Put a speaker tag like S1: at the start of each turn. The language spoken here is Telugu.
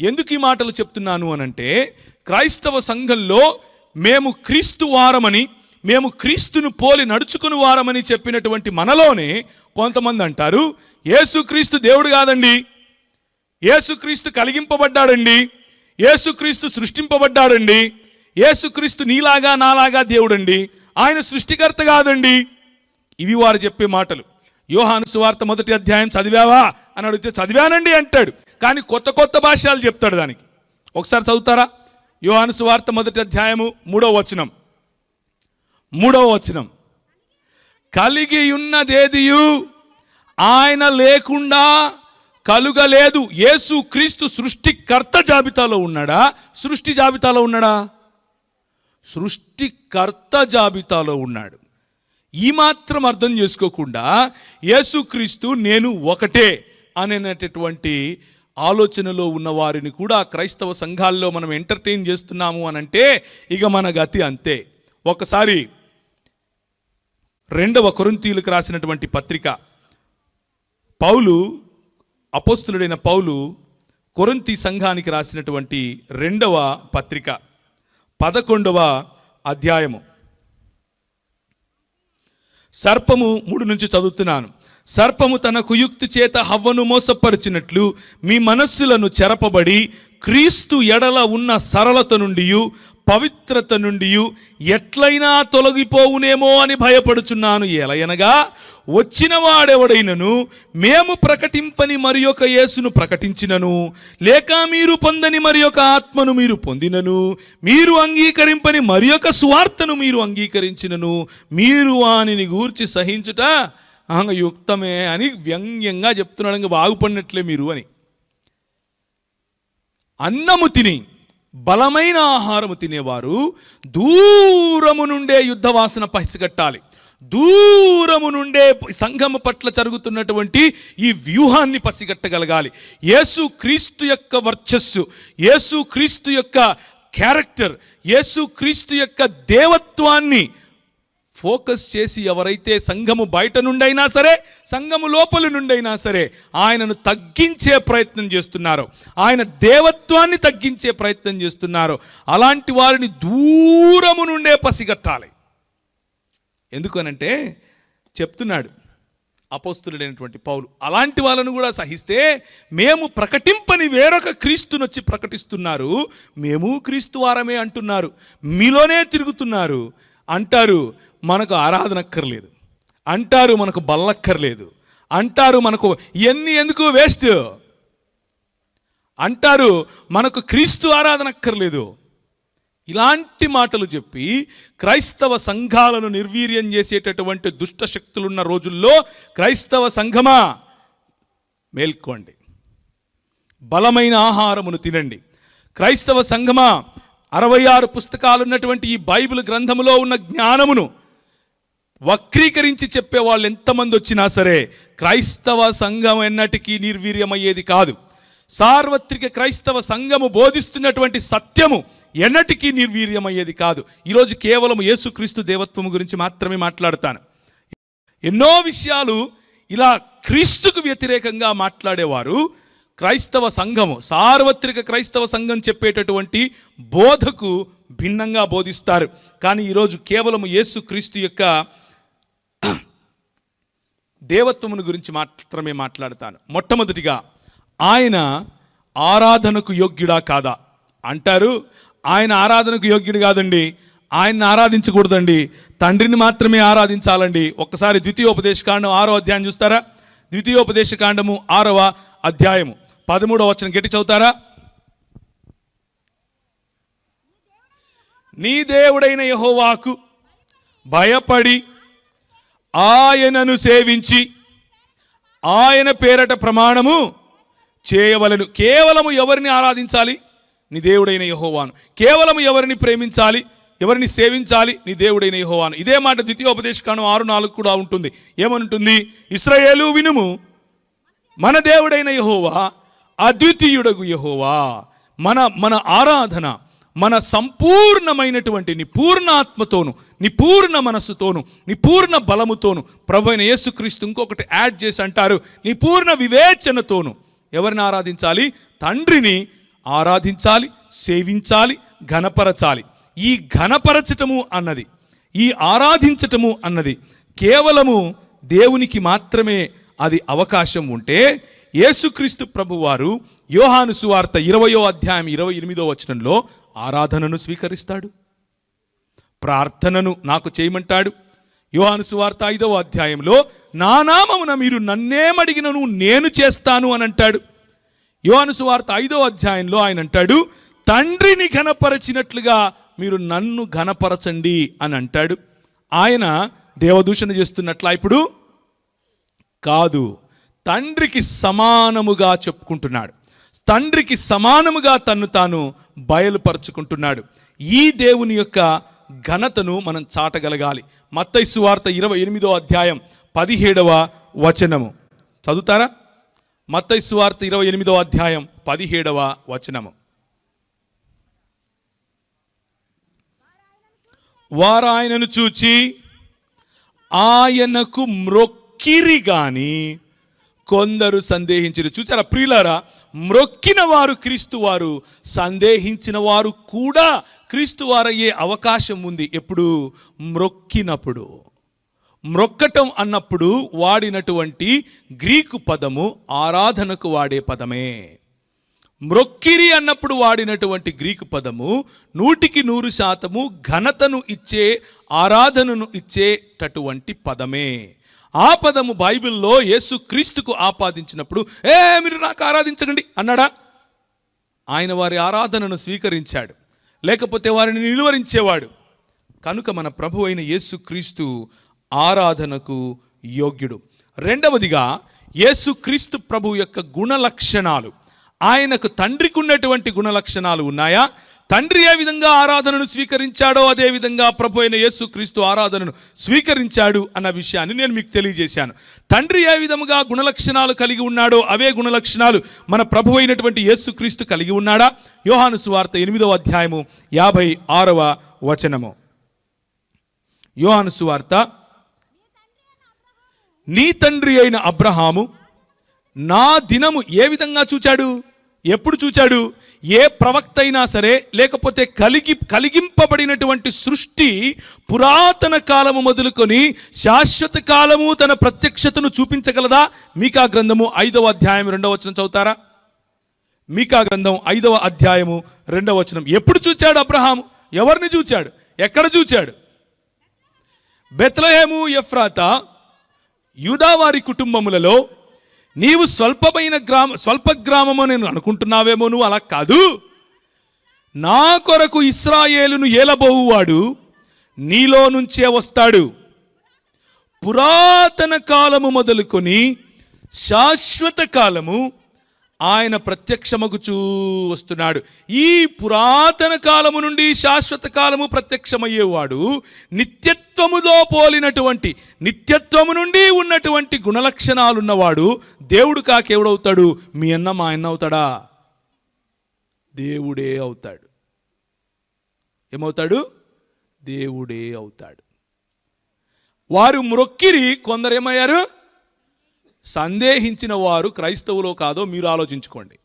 S1: ఎందుకు ఈ మాటలు చెప్తున్నాను అనంటే, క్రైస్తవ సంఘంలో మేము క్రీస్తు వారమని, మేము క్రీస్తును పోలి నడుచుకుని వారమని చెప్పినటువంటి మనలోనే కొంతమంది అంటారు, యేసుక్రీస్తు దేవుడు కాదండి, యేసుక్రీస్తు కలిగింపబడ్డాడండి, యేసుక్రీస్తు సృష్టింపబడ్డాడండి, యేసుక్రీస్తు నీలాగా నాలాగా దేవుడండి, ఆయన సృష్టికర్త కాదండి. ఇవి వారు చెప్పే మాటలు. యోహాను సువార్త 1వ అధ్యాయం చదివావా అని అడిగితే చదివానండి అంటాడు, కానీ కొత్త కొత్త భాష్యాలు చెప్తాడు దానికి. ఒకసారి చదువుతారా? యోహాను సువార్త 1వ అధ్యాయము 3వ వచనం. కలిగి ఉన్నదేదియు ఆయన లేకుండా కలుగలేదు. యేసు క్రీస్తు సృష్టికర్త జాబితాలో ఉన్నాడా, సృష్టి జాబితాలో ఉన్నాడా? సృష్టికర్త జాబితాలో ఉన్నాడు. ఈ మాత్రం అర్థం చేసుకోకుండా యేసుక్రీస్తు నేను ఒకటే అనేటటువంటి ఆలోచనలో ఉన్న వారిని కూడా క్రైస్తవ సంఘాల్లో మనం ఎంటర్టైన్ చేస్తున్నాము అనంటే ఇక మన గతి అంతే. ఒకసారి 2వ కొరింథీయులకు రాసినటువంటి పత్రిక, అపోస్తలుడైన పౌలు కొరింథీ సంఘానికి రాసినటువంటి 2వ పత్రిక 11వ అధ్యాయము. సర్పము 3 నుంచి చదువుతున్నాను. సర్పము తన కుయుక్తి చేత హవ్వను మోసపరిచినట్లు మీ మనస్సులను చెరపబడి క్రీస్తు ఎడల ఉన్న సరళత నుండి పవిత్రత నుండి ఎట్లయినా తొలగిపోవునేమో అని భయపడుచున్నాను. ఎలయనగా వచ్చిన వాడెవడైనను మేము ప్రకటింపని మరి ఒక యేసును ప్రకటించినను, లేక మీరు పొందని మరి ఒక ఆత్మను మీరు పొందినను, మీరు అంగీకరింపని మరి ఒక సువార్తను మీరు అంగీకరించినను, మీరు వానిని గూర్చి సహించుట యుక్తమే అని వ్యంగ్యంగా చెప్తున్నాడు. ఇంకా బాగుపడినట్లే మీరు అని. అన్నము తిని బలమైన ఆహారము తినేవారు దూరము నుండే యుద్ధవాసన పసిగట్టాలి. దూరము నుండే సంఘము పట్ల జరుగుతున్నటువంటి ఈ వ్యూహాన్ని పసిగట్టగలగాలి. యేసు క్రీస్తు యొక్క వర్చస్సు, యేసు క్రీస్తు యొక్క క్యారెక్టర్, యేసు క్రీస్తు యొక్క దేవత్వాన్ని ఫోకస్ చేసి ఎవరైతే సంఘము బయట నుండైనా సరే, సంఘము లోపల నుండైనా సరే ఆయనను తగ్గించే ప్రయత్నం చేస్తున్నారు, ఆయన దేవత్వాన్ని తగ్గించే ప్రయత్నం చేస్తున్నారు, అలాంటి వారిని దూరము నుండే పసిగట్టాలి. ఎందుకనంటే చెప్తున్నాడు అపోస్తలుడైనటువంటి పౌలు, అలాంటి వాళ్ళను కూడా సహిస్తే మేము ప్రకటింపని వేరొక క్రీస్తునొచ్చి ప్రకటిస్తున్నారు, మేము క్రీస్తు వారమే అంటున్నారు, మీలోనే తిరుగుతున్నారు అంటారు. మనకు ఆరాధన అక్కర్లేదు అంటారు, మనకు బల్లక్కర్లేదు అంటారు, మనకు ఇవన్నీ ఎందుకు వేస్ట్ అంటారు, మనకు క్రీస్తు ఆరాధన అక్కర్లేదు. ఇలాంటి మాటలు చెప్పి క్రైస్తవ సంఘాలను నిర్వీర్యం చేసేటటువంటి దుష్ట శక్తులున్న రోజుల్లో క్రైస్తవ సంఘమా మేల్కోండి, బలమైన ఆహారమును తినండి. క్రైస్తవ సంఘమా 66 పుస్తకాలు ఉన్నటువంటి ఈ బైబిల్ గ్రంథములో ఉన్న జ్ఞానమును వక్రీకరించి చెప్పే వాళ్ళు ఎంతమంది వచ్చినా సరే క్రైస్తవ సంఘం ఎన్నటికీ నిర్వీర్యమయ్యేది కాదు. సార్వత్రిక క్రైస్తవ సంఘము బోధిస్తున్నటువంటి సత్యము ఎన్నటికీ నిర్వీర్యమయ్యేది కాదు. ఈరోజు కేవలం యేసుక్రీస్తు దేవత్వము గురించి మాత్రమే మాట్లాడతాను. ఎన్నో విషయాలు ఇలా క్రీస్తుకు వ్యతిరేకంగా మాట్లాడేవారు క్రైస్తవ సంఘము, సార్వత్రిక క్రైస్తవ సంఘం చెప్పేటటువంటి బోధకు భిన్నంగా బోధిస్తారు. కానీ ఈరోజు కేవలం యేసుక్రీస్తు యొక్క దేవత్వమును గురించి మాత్రమే మాట్లాడతాను. మొట్టమొదటిగా ఆయన ఆరాధనకు యోగ్యుడా కాదా అంటారు. ఆయన ఆరాధనకు యోగ్యుడు కాదండి, ఆయన్ని ఆరాధించకూడదండి, తండ్రిని మాత్రమే ఆరాధించాలండి. ఒక్కసారి ద్వితీయోపదేశకాండం 6వ అధ్యాయం చూస్తారా? ద్వితీయోపదేశకాండము 6వ అధ్యాయము 13వ వచనం గట్టి చదువుతారా? నీ దేవుడైన యెహోవాకు భయపడి ఆయనను సేవించి ఆయన పేరట ప్రమాణము చేయవలెను. కేవలము ఎవరిని ఆరాధించాలి? నీ దేవుడైన యెహోవాను. కేవలము ఎవరిని ప్రేమించాలి, ఎవరిని సేవించాలి? నీ దేవుడైన యెహోవాను. ఇదే మాట ద్వితీయోపదేశకాండం 6:4 కూడా ఉంటుంది. ఏమనుంటుంది? ఇశ్రాయేలు వినుము, మన దేవుడైన యెహోవా అద్వితీయుడగు యెహోవా. మన ఆరాధన మన సంపూర్ణమైనటువంటి నీ పూర్ణ ఆత్మతోను, నీ పూర్ణ మనస్సుతోను, నీ పూర్ణ బలముతోను, ప్రభువైన యేసుక్రీస్తు ఇంకొకటి యాడ్ చేసి అంటారు, నీ పూర్ణ వివేచనతోను ఎవరిని ఆరాధించాలి? తండ్రిని ఆరాధించాలి, సేవించాలి, ఘనపరచాలి. ఈ ఘనపరచటము అన్నది, ఈ ఆరాధించటము అన్నది కేవలము దేవునికి మాత్రమే అది అవకాశం ఉంటే, యేసుక్రీస్తు ప్రభువారు యోహాను సువార్త 20వ అధ్యాయం 28వ వచనంలో ఆరాధనను స్వీకరిస్తాడు, ప్రార్థనను నాకు చేయమంటాడు. యోహాను సువార్త 5వ అధ్యాయంలో నా నామమున మీరు నన్నేమడిగినను నేను చేస్తాను అని అంటాడు. యోహాను సువార్త 5వ అధ్యాయంలో ఆయన అంటాడు, తండ్రిని ఘనపరచినట్లుగా మీరు నన్ను ఘనపరచండి అని అంటాడు. ఆయన దేవదూషణ చేస్తున్నట్లా ఇప్పుడు కాదు, తండ్రికి సమానముగా చెప్పుకుంటున్నాడు, తండ్రికి సమానముగా తన్ను తాను బయలుపరుచుకుంటున్నాడు. ఈ దేవుని యొక్క ఘనతను మనం చాటగలగాలి. మత్తయి సువార్త 28వ అధ్యాయం 17వ వచనము చదువుతారా? మత్తయి సువార్త 28వ అధ్యాయం 17వ వచనము. వారు ఆయనను చూచి ఆయనకు మ్రొక్కిరి గాని కొందరు సందేహించిరి. చూచారా ప్రియులారా, మ్రొక్కిన వారు క్రీస్తు వారు, సందేహించిన వారు కూడా క్రీస్తు వారయ్యే అవకాశం ఉంది. ఎప్పుడు? మ్రొక్కినప్పుడు. మ్రొక్కటం అన్నప్పుడు వాడినటువంటి గ్రీకు పదము ఆరాధనకు వాడే పదమే. మ్రొక్కిరి అన్నప్పుడు వాడినటువంటి గ్రీకు పదము 100% ఘనతను ఇచ్చే, ఆరాధనను ఇచ్చేటటువంటి పదమే. ఆ పదము బైబిల్లో యేసు క్రీస్తుకు ఆపాదించినప్పుడు మీరు నాకు ఆరాధించకండి అన్నాడా? ఆయన వారి ఆరాధనను స్వీకరించాడు, లేకపోతే వారిని నిలువరించేవాడు. కనుక మన ప్రభు అయిన యేసు క్రీస్తు ఆరాధనకు యోగ్యుడు. రెండవదిగా యేసు క్రీస్తు ప్రభు యొక్క గుణలక్షణాలు. ఆయనకు తండ్రికి ఉన్నటువంటి గుణలక్షణాలు ఉన్నాయా? తండ్రి ఏ విధంగా ఆరాధనను స్వీకరించాడో అదే విధంగా ప్రభు అయిన యేసు క్రీస్తు ఆరాధనను స్వీకరించాడు అన్న విషయాన్ని నేను మీకు తెలియజేశాను. తండ్రి ఏ విధముగా గుణలక్షణాలు కలిగి ఉన్నాడో అవే గుణలక్షణాలు మన ప్రభు అయినటువంటి యేసు క్రీస్తు కలిగి ఉన్నాడా? యోహాను సువార్త 8వ అధ్యాయము 56వ వచనము. యోహాను సువార్త, నీ తండ్రి అయిన అబ్రహాము నా దినము ఏ విధంగా చూచాడు? ఎప్పుడు చూచాడు? ఏ ప్రవక్త అయినా సరే, లేకపోతే కలిగింపబడినటువంటి సృష్టి పురాతన కాలము మొదలుకొని శాశ్వత కాలము తన ప్రత్యక్షతను చూపించగలదా? మీకా గ్రంథము 5వ అధ్యాయం 2వ వచనం చదువుతారా? మీకా గ్రంథం 5వ అధ్యాయము 2వ వచనం. ఎప్పుడు చూచాడు అబ్రహాము? ఎవరిని చూచాడు? ఎక్కడ చూచాడు? బెత్లెహేము, ఎఫ్రాతా, యూదావారి కుటుంబములలో నీవు స్వల్ప గ్రామము నేను అనుకుంటున్నావేమో. నువ్వు అలా కాదు. నా కొరకు ఇశ్రాయేలును ఏలబోవువాడు నీలో నుంచే వస్తాడు. పురాతన కాలము మొదలుకొని శాశ్వత కాలము ఆయన ప్రత్యక్షమగుచూ వస్తున్నాడు. ఈ పురాతన కాలము నుండి శాశ్వత కాలము ప్రత్యక్షమయ్యేవాడు నిత్యత్వముతో పోలినటువంటి, నిత్యత్వము నుండి ఉన్నటువంటి గుణలక్షణాలున్నవాడు దేవుడు కాకేవుడవుతాడు? మీ అన్న మా అన్న అవుతాడా? దేవుడే అవుతాడు. ఏమవుతాడు? దేవుడే అవుతాడు. వారు మ్రొక్కిరి, కొందరేమయ్యారు? సందేహించిన వారు క్రైస్తవులో కాదో మీరు ఆలోచించుకోండి.